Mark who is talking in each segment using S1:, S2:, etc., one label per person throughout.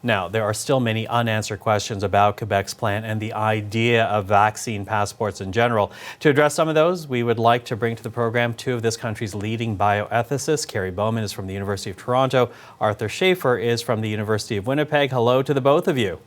S1: Now, there are still many unanswered questions about Quebec's plan and the idea of vaccine passports in general. To address some of those, we would like to bring to the program two of this country's leading bioethicists. Carrie Bowman is from the University of Toronto. Arthur Schaefer is from the University of Winnipeg. Hello to the both of you.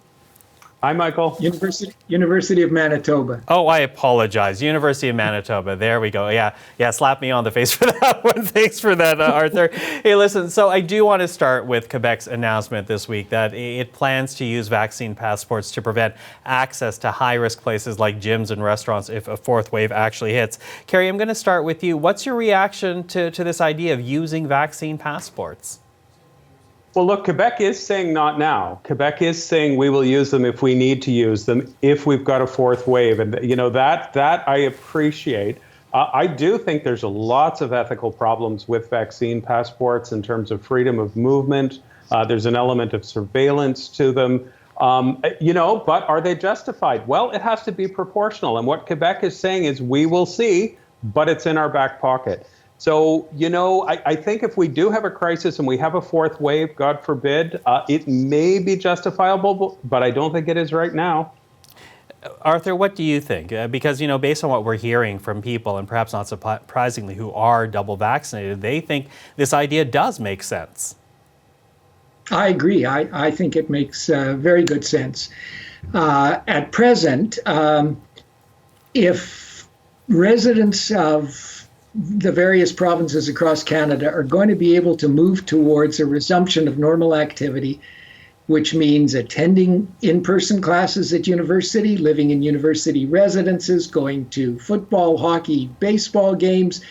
S2: Hi, Michael.
S3: University of Manitoba.
S1: Oh, I apologize. University of Manitoba. There we go. Yeah, slap me on the face for that one. Thanks for that, Arthur. Hey, listen, so I do want to start with Quebec's announcement this week that it plans to use vaccine passports to prevent access to high-risk places like gyms and restaurants if a fourth wave actually hits. Carrie, I'm going to start with you. What's your reaction to this idea of using vaccine passports?
S2: Well, look, Quebec is saying not now. Quebec is saying we will use them if we need to use them, if we've got a fourth wave. And, you know, that I appreciate. I do think there's lots of ethical problems with vaccine passports in terms of freedom of movement. There's an element of surveillance to them. But are they justified? Well, it has to be proportional. And what Quebec is saying is we will see, but it's in our back pocket. So, I think if we do have a crisis and we have a fourth wave, God forbid, it may be justifiable, but I don't think it is right now.
S1: Arthur, what do you think? Because, based on what we're hearing from people, and perhaps not surprisingly, who are double vaccinated, they think this idea does make sense.
S3: I agree. I think it makes very good sense. At present, if residents of the various provinces across Canada are going to be able to move towards a resumption of normal activity, which means attending in-person classes at university, living in university residences, going to football, hockey, baseball games,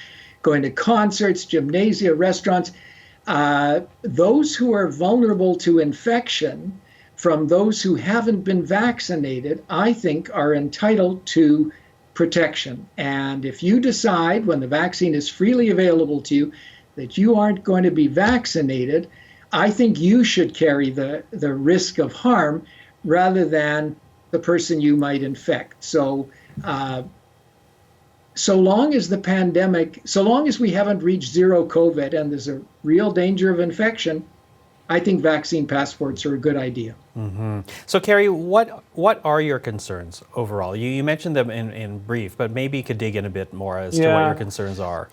S3: going to concerts, gymnasia, restaurants. Those who are vulnerable to infection from those who haven't been vaccinated, I think, are entitled to protection. And if you decide when the vaccine is freely available to you that you aren't going to be vaccinated, I think you should carry the risk of harm rather than the person you might infect. So long as we haven't reached zero COVID and there's a real danger of infection, I think vaccine passports are a good idea.
S1: Mm-hmm. So, Carrie, what are your concerns overall? You mentioned them in brief, but maybe you could dig in a bit more as to what your concerns are.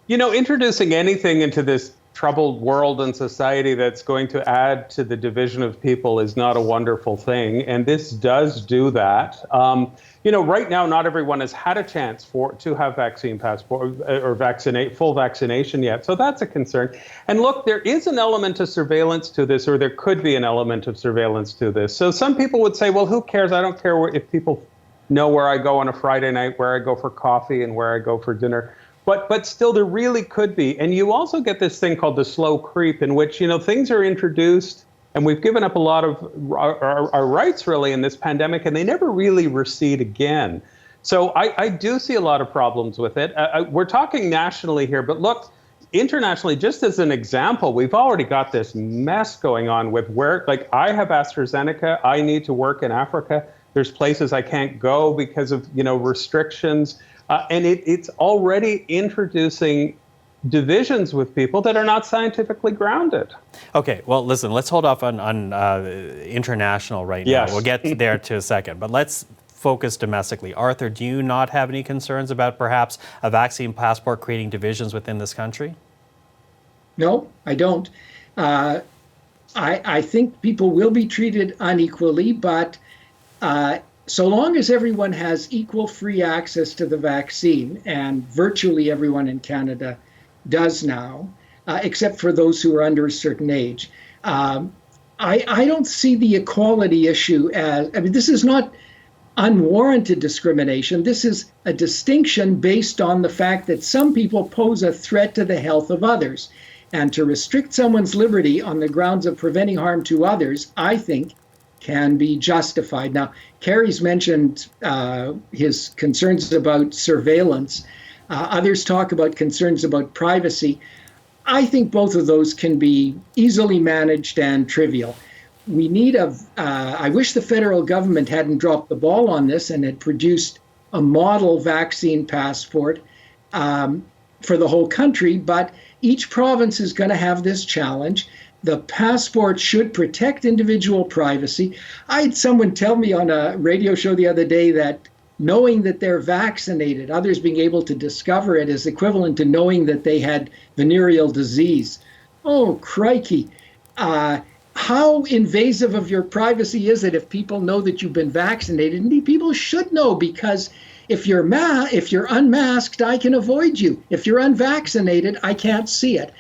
S2: Introducing anything into this troubled world and society that's going to add to the division of people is not a wonderful thing, and this does do that. Right now, not everyone has had a chance to have vaccine passport or full vaccination yet, so that's a concern. And look, there is an element of surveillance to this, or there could be an element of surveillance to this. So some people would say, well, who cares? I don't care if people know where I go on a Friday night, where I go for coffee, and where I go for dinner. But still, there really could be. And you also get this thing called the slow creep, in which, things are introduced, and we've given up a lot of our rights, really, in this pandemic, and they never really recede again. So I do see a lot of problems with it. We're talking nationally here, but look, internationally, just as an example, we've already got this mess going on with where, like, I have AstraZeneca, I need to work in Africa. There's places I can't go because of, restrictions. And it's already introducing divisions with people that are not scientifically grounded.
S1: Okay, well, listen, let's hold off on international right now.
S2: Yes.
S1: We'll get there to a second, but let's focus domestically. Arthur, do you not have any concerns about perhaps a vaccine passport creating divisions within this country?
S3: No, I don't. I think people will be treated unequally, but so long as everyone has equal free access to the vaccine, and virtually everyone in Canada does now, except for those who are under a certain age, I don't see the equality issue as, this is not unwarranted discrimination. This is a distinction based on the fact that some people pose a threat to the health of others. And to restrict someone's liberty on the grounds of preventing harm to others, I think, can be justified. Now, Carrie's mentioned his concerns about surveillance. Others talk about concerns about privacy. I think both of those can be easily managed and trivial. We need I wish the federal government hadn't dropped the ball on this and had produced a model vaccine passport for the whole country, but each province is going to have this challenge. the passport should protect individual privacy. I had someone tell me on a radio show the other day that knowing that they're vaccinated, others being able to discover it, is equivalent to knowing that they had venereal disease. Oh, crikey. How invasive of your privacy is it if people know that you've been vaccinated? And people should know, because if you're unmasked, I can avoid you. If you're unvaccinated, I can't see it.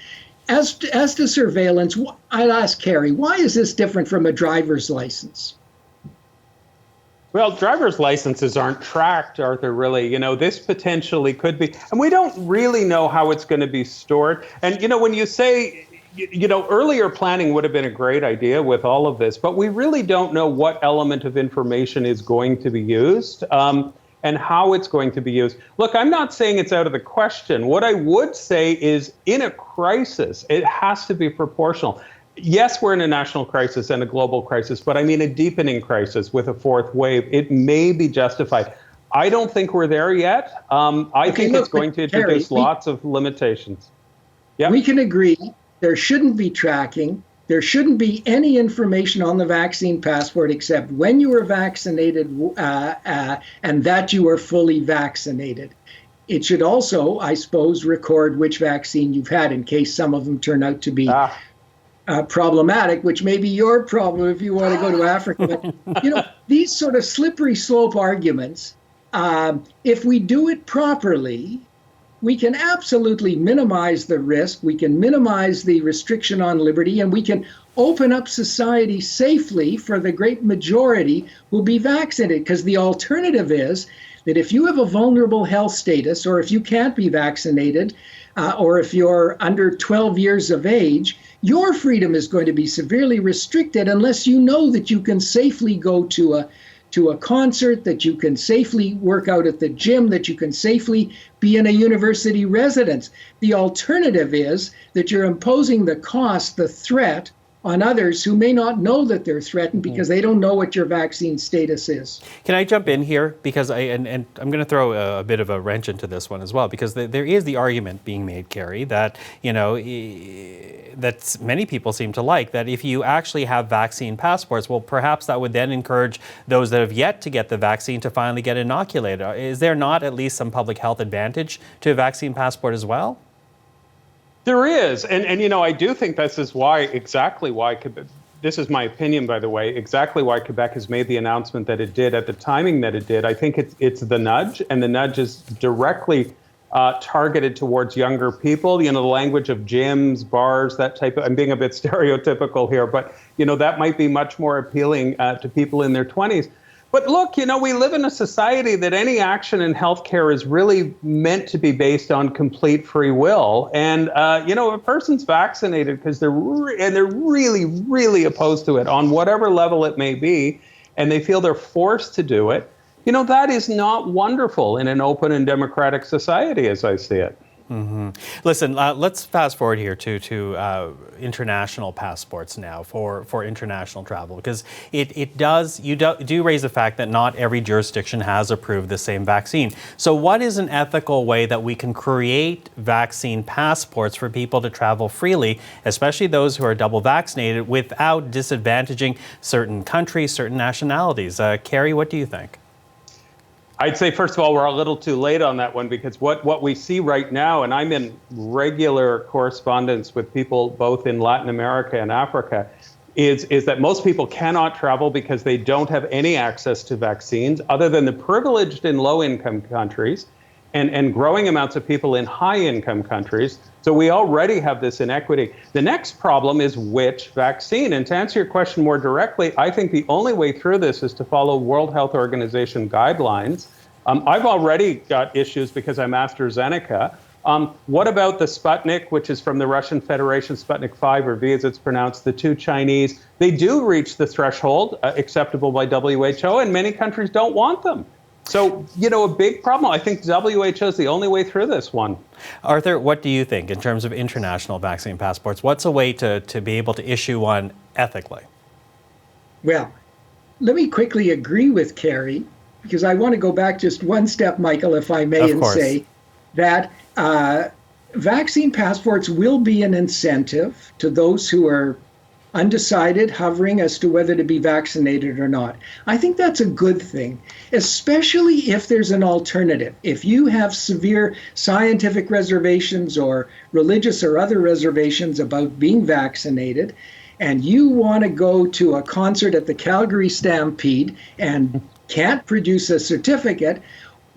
S3: As to surveillance, I'll ask Carrie, why is this different from a driver's license?
S2: Well, driver's licenses aren't tracked, Arthur, really. This potentially could be, and we don't really know how it's going to be stored. And, when you say, earlier planning would have been a great idea with all of this, but we really don't know what element of information is going to be used and how it's going to be used. Look, I'm not saying it's out of the question. What I would say is, in a crisis, it has to be proportional. Yes, we're in a national crisis and a global crisis, but I mean a deepening crisis with a fourth wave. It may be justified. I don't think we're there yet. I think it's going to introduce lots of limitations. Yep.
S3: We can agree there shouldn't be tracking. There shouldn't be any information on the vaccine passport except when you were vaccinated and that you were fully vaccinated. It should also, I suppose, record which vaccine you've had in case some of them turn out to be problematic, which may be your problem if you want to go to Africa. But, these sort of slippery slope arguments, if we do it properly, we can absolutely minimize the risk, we can minimize the restriction on liberty, and we can open up society safely for the great majority who'll be vaccinated. Because the alternative is that if you have a vulnerable health status, or if you can't be vaccinated, or if you're under 12 years of age, your freedom is going to be severely restricted unless you know that you can safely go to a concert, that you can safely work out at the gym, that you can safely be in a university residence. The alternative is that you're imposing the cost, the threat, on others who may not know that they're threatened because they don't know what your vaccine status is.
S1: Can I jump in here? Because I'm going to throw a bit of a wrench into this one as well, because there is the argument being made, Carrie, that, that many people seem to like, that if you actually have vaccine passports, well, perhaps that would then encourage those that have yet to get the vaccine to finally get inoculated. Is there not at least some public health advantage to a vaccine passport as well?
S2: There is, and I do think this is exactly why Quebec, this is my opinion, by the way, exactly why Quebec has made the announcement that it did at the timing that it did. I think it's the nudge, and the nudge is directly targeted towards younger people. The language of gyms, bars, that type of, I'm being a bit stereotypical here, but that might be much more appealing to people in their 20s. But look, we live in a society that any action in healthcare is really meant to be based on complete free will. And, if a person's vaccinated because they're really, really opposed to it on whatever level it may be, and they feel they're forced to do it, that is not wonderful in an open and democratic society as I see it.
S1: Mm-hmm. Listen, let's fast forward here to international passports now for international travel, because you do raise the fact that not every jurisdiction has approved the same vaccine. So what is an ethical way that we can create vaccine passports for people to travel freely, especially those who are double vaccinated, without disadvantaging certain countries, certain nationalities? Carrie, what do you think?
S2: I'd say, first of all, we're a little too late on that one, because what we see right now, and I'm in regular correspondence with people both in Latin America and Africa, is that most people cannot travel because they don't have any access to vaccines other than the privileged in low-income countries and growing amounts of people in high-income countries. So we already have this inequity. The next problem is which vaccine. And to answer your question more directly, I think the only way through this is to follow World Health Organization guidelines. I've already got issues because I'm AstraZeneca. What about the Sputnik, which is from the Russian Federation, Sputnik 5, or V as it's pronounced, the two Chinese? They do reach the threshold acceptable by WHO, and many countries don't want them. So, a big problem. I think WHO is the only way through this one.
S1: Arthur, what do you think in terms of international vaccine passports? What's a way to be able to issue one ethically?
S3: Well, let me quickly agree with Carrie, because I want to go back just one step, Michael, if I may, and say that vaccine passports will be an incentive to those who are undecided, hovering as to whether to be vaccinated or not. I think that's a good thing, especially if there's an alternative. If you have severe scientific reservations or religious or other reservations about being vaccinated, and you want to go to a concert at the Calgary Stampede and can't produce a certificate,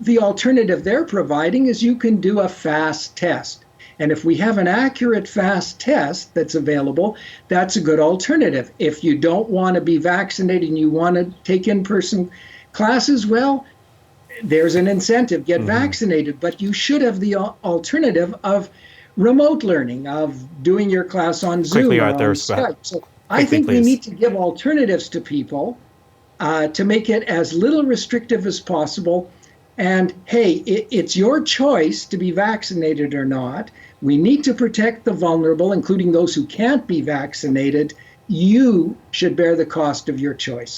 S3: the alternative they're providing is you can do a fast test. And if we have an accurate fast test that's available, that's a good alternative. If you don't want to be vaccinated and you want to take in-person classes, well, there's an incentive, get vaccinated. But you should have the alternative of remote learning, of doing your class on Zoom or on Skype. So I think we need to give alternatives to people to make it as little restrictive as possible. And hey, it's your choice to be vaccinated or not. We need to protect the vulnerable, including those who can't be vaccinated. You should bear the cost of your choice.